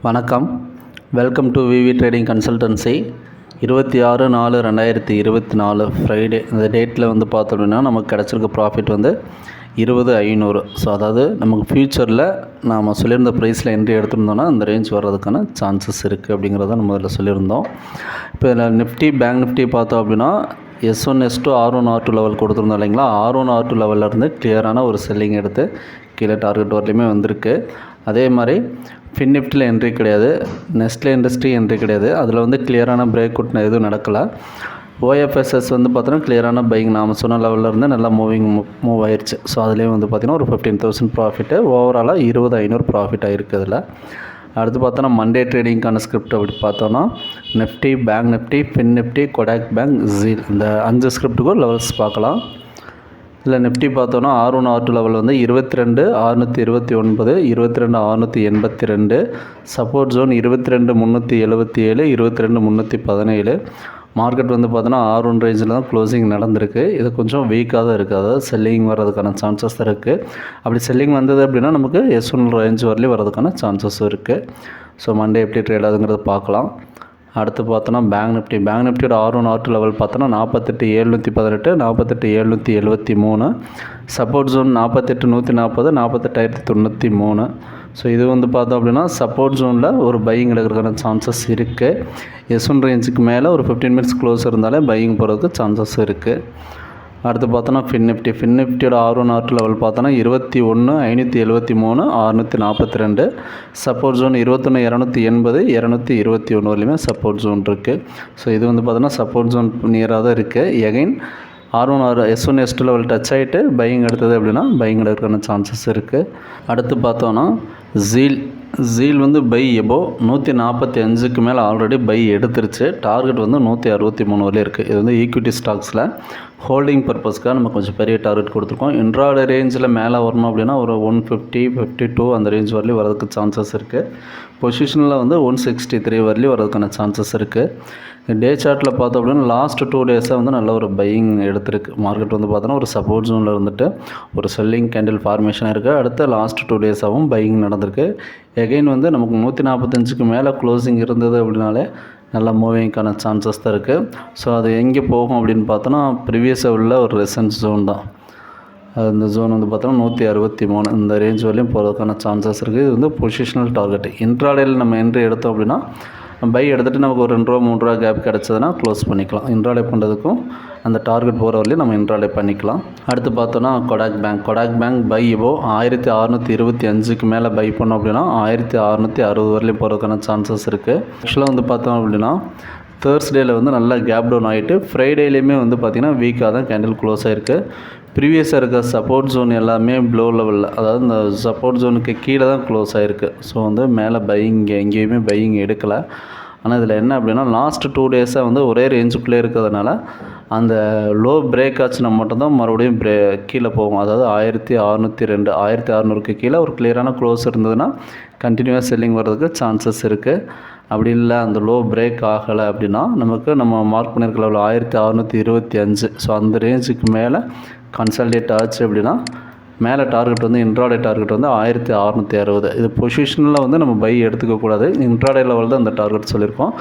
வணக்கம். Welcome to VV trading consultancy. 26/4/2024 Friday இந்த டேட்டில் வந்து பார்த்தோம் அப்படின்னா நமக்கு கிடச்சிருக்க ப்ராஃபிட் வந்து 20,500. ஸோ அதாவது நமக்கு ஃப்யூச்சரில் நாம் சொல்லியிருந்த ப்ரைஸில் என்ட்ரி எடுத்திருந்தோன்னா அந்த ரேஞ்ச் வர்றதுக்கான சான்சஸ் இருக்குது அப்படிங்கிறத நம்ம அதில் சொல்லியிருந்தோம். இப்போ நிஃப்டி பேங்க் நிஃப்டி பார்த்தோம் அப்படின்னா S1 S2 R1 R2 level கொடுத்துருந்தோம் இல்லைங்களா. R1 R2 லெவலிருந்து கிளியரான ஒரு செல்லிங் எடுத்து கீழே டார்கெட் வரலையுமே வந்திருக்கு. அதே மாதிரி ஃபின் நிஃப்டியில் என்ட்ரி கிடையாது, நெஸ்ட்லே இண்டஸ்ட்ரி என்ட்ரி கிடையாது. அதில் வந்து கிளியரான பிரேக் அவுட் எதுவும் நடக்கலை. OFSS வந்து பார்த்தோன்னா கிளியரான பையிங் நாம் சொன்ன லெவலில் இருந்து நல்லா மூவ் ஆயிடுச்சு. ஸோ அதுலேயும் வந்து பார்த்திங்கன்னா ஒரு 15,000 ப்ராஃபிட்டு, ஓவராலாக 20,500 ப்ராஃபிட் ஆகிருக்கு. அதில் அடுத்து பார்த்தோன்னா மண்டே ட்ரேடிங்கான ஸ்கிரிப்ட் அப்படி பார்த்தோன்னா Nifty bank Nifty fin Nifty Kotak bank zeal இந்த 5 ஸ்கிரிப்ட்டுக்கும் லெவல்ஸ் பார்க்கலாம். இதில் நிஃப்டி பார்த்தோன்னா R1 R2 லெவல் வந்து 22,629, 22,682. Support zone 22,377, 22,317. மார்க்கெட் வந்து பார்த்தோன்னா R1 ரேஞ்சில் தான் க்ளோசிங் நடந்திருக்கு. இது கொஞ்சம் வீக்காக தான் இருக்குது, அதாவது செல்லிங் வர்றதுக்கான சான்சஸ் தான் இருக்குது. அப்படி செல்லிங் வந்தது அப்படின்னா நமக்கு S1 ரேஞ்ச் வரலையும் வர்றதுக்கான சான்சஸும் இருக்குது. ஸோ மண்டே எப்படி ட்ரேட் ஆகுதுங்கிறத பார்க்கலாம். அடுத்து பார்த்தோன்னா பேங்க் நிஃப்டியோட R1 R2 லெவல் பார்த்தோன்னா 48,718, 48,773. Support zone 48,140, 48,093. ஸோ இது வந்து பார்த்தோம் அப்படின்னா சப்போர்ட் ஜோனில் ஒரு பையிங் எடுக்கிறதுக்கான சான்சஸ் இருக்குது. S1 ரேஞ்சுக்கு மேலே ஒரு 15 மினிட்ஸ் க்ளோஸ் இருந்தாலே பையிங் போகிறதுக்கு சான்சஸ் இருக்குது. அடுத்து பார்த்தோன்னா ஃபின் நிஃப்டியோட R1 R2 லெவல் பார்த்தோன்னா 21,573, 642. சப்போர்ட் ஜோன் 21,280, 221 வரலையுமே சப்போர்ட் ஜோன் இருக்குது. ஸோ இது வந்து பார்த்தோன்னா சப்போர்ட் ஜோன் நியராக தான் இருக்குது. Again S1 S2 level touch ஆகிட்டு பையிங் எடுத்தது அப்படின்னா பையிங் எடுக்கிறதுக்கான சான்சஸ் இருக்குது. அடுத்து பார்த்தோன்னா ஜீல் வந்து பை எபோ 145க்கு மேலே ஆல்ரெடி பை எடுத்துருச்சு. டார்கெட் வந்து 163 வரையும் இருக்குது. இது வந்து ஈக்விட்டி ஸ்டாக்ஸில் ஹோல்டிங் பர்பஸ்க்காக நம்ம கொஞ்சம் பெரிய டார்கெட் கொடுத்துருக்கோம். இன்ட்ராடே ரேஞ்சில் மேலே வரணும் அப்படின்னா ஒரு 150, 52 அந்த ரேஞ்ச் வரலையும் வரதுக்கு சான்சஸ் இருக்குது. பொசிஷனில் வந்து 163 வரலையும் வரதுக்கான சான்சஸ் இருக்குது. டே சார்ட்டில் பார்த்தோம் அப்படின்னா லாஸ்ட் 2 டேஸாக வந்து நல்ல ஒரு பையிங் எடுத்திருக்கு. மார்க்கெட் வந்து பார்த்தோன்னா ஒரு சப்போர்ட் ஜோனில் இருந்துட்டு ஒரு செல்லிங் கேண்டில் ஃபார்மேஷனாக இருக்குது. அடுத்த லாஸ்ட் 2 டேஸாகவும் பையிங் நடந்திருக்கு. எகைன் வந்து நமக்கு 145க்கு மேலே க்ளோசிங் இருந்தது அப்படின்னாலே நல்ல மூவிங்க்கான சான்சஸ் தான் இருக்குது. ஸோ அது எங்கே போகும் அப்படின்னு பார்த்தோன்னா ப்ரீவியஸாக உள்ள ஒரு ரெசன்ஸ் ஜோன் தான். அந்த ஜோன் வந்து பார்த்தோன்னா 163 இந்த ரேஞ்ச் வரையும் போகிறதுக்கான சான்சஸ் இருக்குது. இது வந்து பொசிஷனல் டார்கெட். இன்ட்ராடேயில் நம்ம என்ட்ரி எடுத்தோம் அப்படின்னா பை எடுத்துகிட்டு நமக்கு ஒரு 2 ரூபா 3 ரூபா கேப் கிடச்சதுன்னா க்ளோஸ் பண்ணிக்கலாம். இன்ட்ராடே பண்ணுறதுக்கும் அந்த டார்கெட் போகிற வரலையும் நம்ம இன்ட்ராடே பண்ணிக்கலாம். அடுத்து பார்த்தோன்னா கொடாக் பேங்க் பை இப்போ 1625க்கு மேலே பை பண்ணோம் அப்படின்னா 1660 வரலையும் போகிறதுக்கான சான்சஸ் இருக்குது. ஆக்சுவலாக வந்து பார்த்தோம் அப்படின்னா தேர்ஸ்டேயில் வந்து நல்லா கேப் டவுன் ஆகிட்டு ஃப்ரைடேலேயுமே வந்து பார்த்திங்கன்னா வீக்காக தான் கேண்டில் க்ளோஸ் ஆகிருக்கு. ப்ரீவியஸாக இருக்க சப்போர்ட் ஜோன் எல்லாமே ப்ளோ லெவலில், அதாவது இந்த சப்போர்ட் ஜோனுக்கு கீழே தான் க்ளோஸ் ஆகிருக்கு. ஸோ வந்து மேலே பையிங் எங்கேயுமே பையிங் எடுக்கலை. ஆனால் இதில் என்ன அப்படின்னா லாஸ்ட் 2 டேஸாக வந்து ஒரே ரேஞ்சுக்குள்ளே இருக்கிறதுனால அந்த லோ பிரேக் ஆச்சுன்னா மட்டும்தான் மறுபடியும் கீழே போகும். அதாவது 1602, 1600க்கு கீழே ஒரு கிளியரான க்ளோஸ் இருந்ததுன்னா கண்டினியூவாக செல்லிங் வர்றதுக்கு சான்சஸ் இருக்குது. அப்படி இல்லை அந்த லோ பிரேக் ஆகலை அப்படின்னா நமக்கு நம்ம மார்க் பண்ணியிருக்க லெவல் 1625. ஸோ அந்த ரேஞ்சுக்கு மேலே கன்சாலிடேட் ஆச்சு அப்படின்னா மேலே டார்கெட் வந்து இன்ட்ராடே டார்கெட் வந்து 1660. இது பொசிஷனில் வந்து நம்ம பை எடுத்துக்கக்கூடாது. இன்ட்ராடே லெவல் தான் அந்த டார்கெட் சொல்லியிருக்கோம்.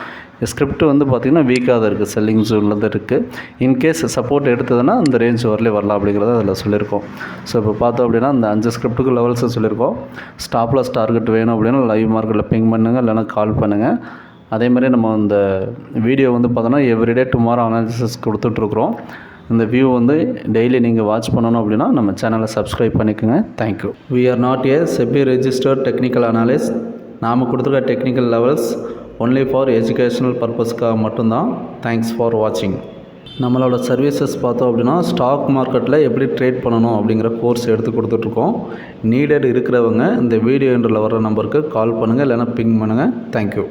ஸ்கிரிப்ட் வந்து பார்த்திங்கன்னா வீக்காக தான் இருக்குது, செல்லிங் ஜோனில் தான் இருக்குது. இன்கேஸ் சப்போர்ட் எடுத்ததுன்னா அந்த ரேஞ்ச் வரலே வரலாம் அப்படிங்கிறத அதில் சொல்லியிருக்கோம். ஸோ இப்போ பார்த்தோம் அப்படின்னா அந்த 5 ஸ்கிரிப்ட்டுக்கு லெவல்ஸை சொல்லியிருக்கோம். ஸ்டாப் லாஸ் டார்கெட் வேணும் அப்படின்னா லைவ் மார்க்கெட்டில் பிங் பண்ணுங்கள், இல்லைனா கால் பண்ணுங்கள். அதே மாதிரி நம்ம இந்த வீடியோ வந்து பார்த்தோன்னா எவ்ரிடே டுமாரோ அனாலிசிஸ் கொடுத்துட்ருக்குறோம். இந்த வியூ வந்து டெய்லி நீங்கள் வாட்ச் பண்ணணும் அப்படின்னா நம்ம சேனலை சப்ஸ்கிரைப் பண்ணிக்கோங்க. Thank you. We are not a SEBI registered technical analyst. நாம் கொடுத்துருக்க technical levels only for educational பர்பஸ்க்காக மட்டும்தான். தேங்க்ஸ் ஃபார் வாட்சிங். நம்மளோட சர்வீசஸ் பார்த்தோம் அப்படின்னா ஸ்டாக் மார்க்கெட்டில் எப்படி ட்ரேட் பண்ணணும் அப்படிங்கிற கோர்ஸ் எடுத்து கொடுத்துட்ருக்கோம். நீடட் இருக்கிறவங்க இந்த வீடியோ என்ட்ரில் வர நம்பருக்கு கால் பண்ணுங்கள், இல்லைனா பிங் பண்ணுங்கள். தேங்க்யூ.